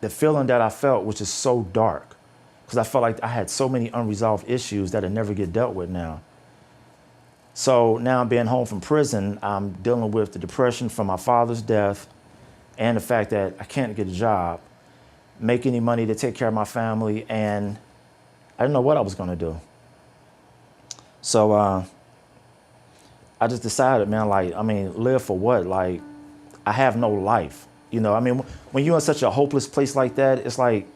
the feeling that I felt was just so dark, because I felt like I had so many unresolved issues that I never get dealt with now. So now being home from prison, I'm dealing with the depression from my father's death and the fact that I can't get a job, make any money to take care of my family, and I didn't know what I was gonna do. So I just decided, man, like, I mean, live for what? Like, I have no life. You know, I mean, when you're in such a hopeless place like that, it's like,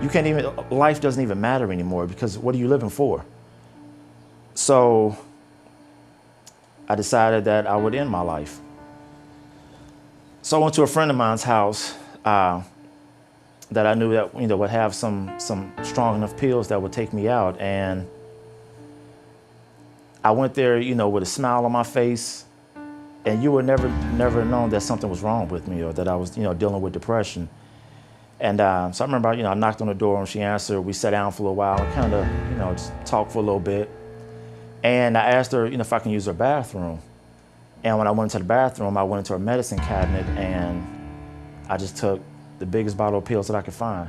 you can't even, life doesn't even matter anymore, because what are you living for? So I decided that I would end my life. So I went to a friend of mine's house that I knew that, you know, would have some strong enough pills that would take me out. And I went there, you know, with a smile on my face, and you would never known that something was wrong with me, or that I was, you know, dealing with depression. And so I remember, you know, I knocked on the door and she answered. We sat down for a little while and kind of, you know, just talked for a little bit. And I asked her, you know, if I can use her bathroom. And when I went into the bathroom, I went into her medicine cabinet and I just took the biggest bottle of pills that I could find.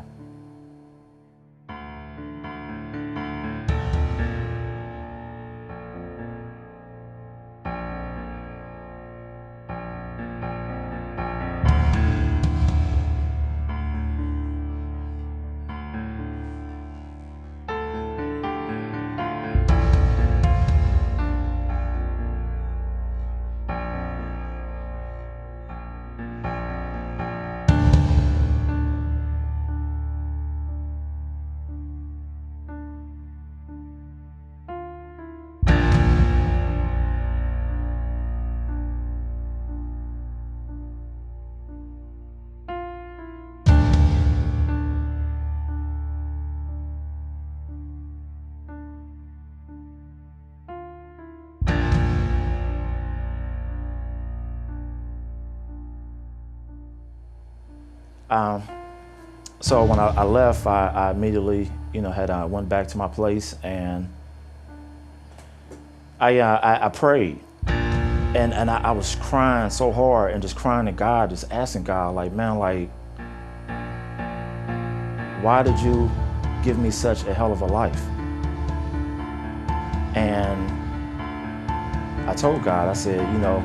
So when I left, I immediately, you know, went back to my place, and I prayed, and I was crying so hard and just crying to God, just asking God, like, man, like, why did you give me such a hell of a life? And I told God, I said, you know,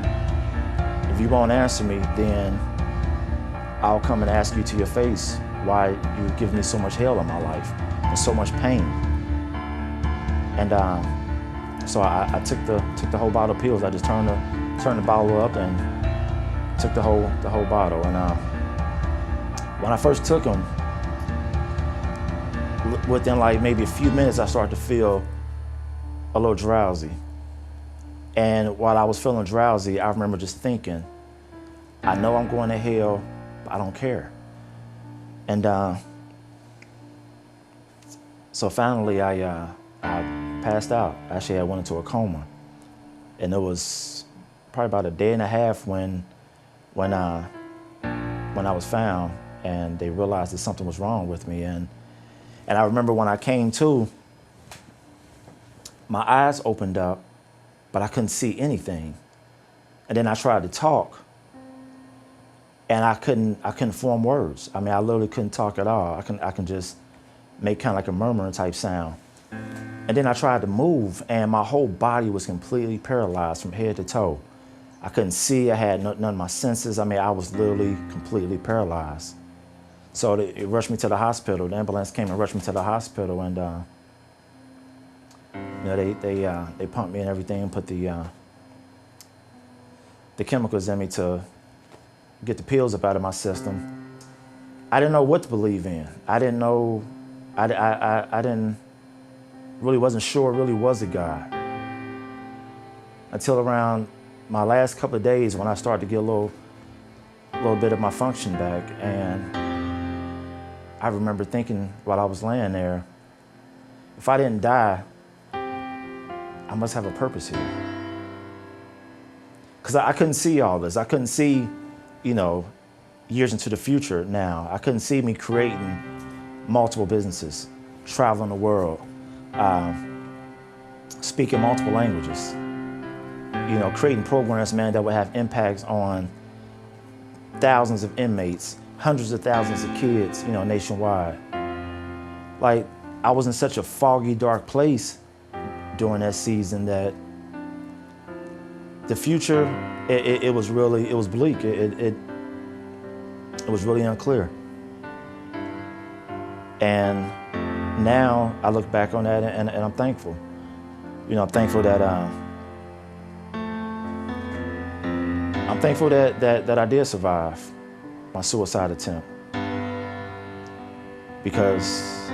if you won't answer me, then I'll come and ask you to your face why you give me so much hell in my life and so much pain. And so I took the whole bottle of pills. I just turned the bottle up and took the whole bottle. And when I first took them, within like maybe a few minutes, I started to feel a little drowsy. And while I was feeling drowsy, I remember just thinking, I know I'm going to hell, but I don't care. And so finally I passed out. Actually, I went into a coma. And it was probably about a day and a half when I was found, and they realized that something was wrong with me. And I remember when I came to, my eyes opened up, but I couldn't see anything. And then I tried to talk, and I couldn't form words. I mean, I literally couldn't talk at all. I can just make kind of like a murmuring type sound. And then I tried to move, and my whole body was completely paralyzed from head to toe. I couldn't see, I had none of my senses. I mean, I was literally completely paralyzed. So it rushed me to the hospital. The ambulance came and rushed me to the hospital, and you know, they pumped me and everything, put the chemicals in me to get the pills up out of my system. I didn't know what to believe in. I didn't know, I didn't, really wasn't sure it really was a God. Until around my last couple of days when I started to get a little bit of my function back. And I remember thinking while I was laying there, if I didn't die, I must have a purpose here. Because I couldn't see all this. I couldn't see, you know, years into the future now. I couldn't see me creating multiple businesses, traveling the world, speaking multiple languages, you know, creating programs, man, that would have impacts on thousands of inmates, hundreds of thousands of kids, nationwide. Like, I was in such a foggy, dark place during that season that the future, it was bleak. It was really unclear. And now I look back on that and I'm thankful. I'm thankful that that I did survive my suicide attempt, because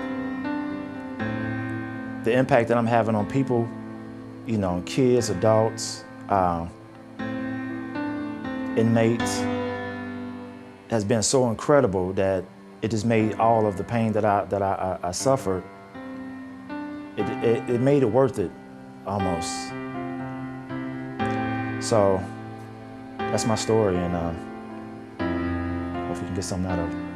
the impact that I'm having on people, kids, adults, inmates, has been so incredible that it just made all of the pain that I suffered, it made it worth it, almost. So that's my story, and hope you can get something out of it.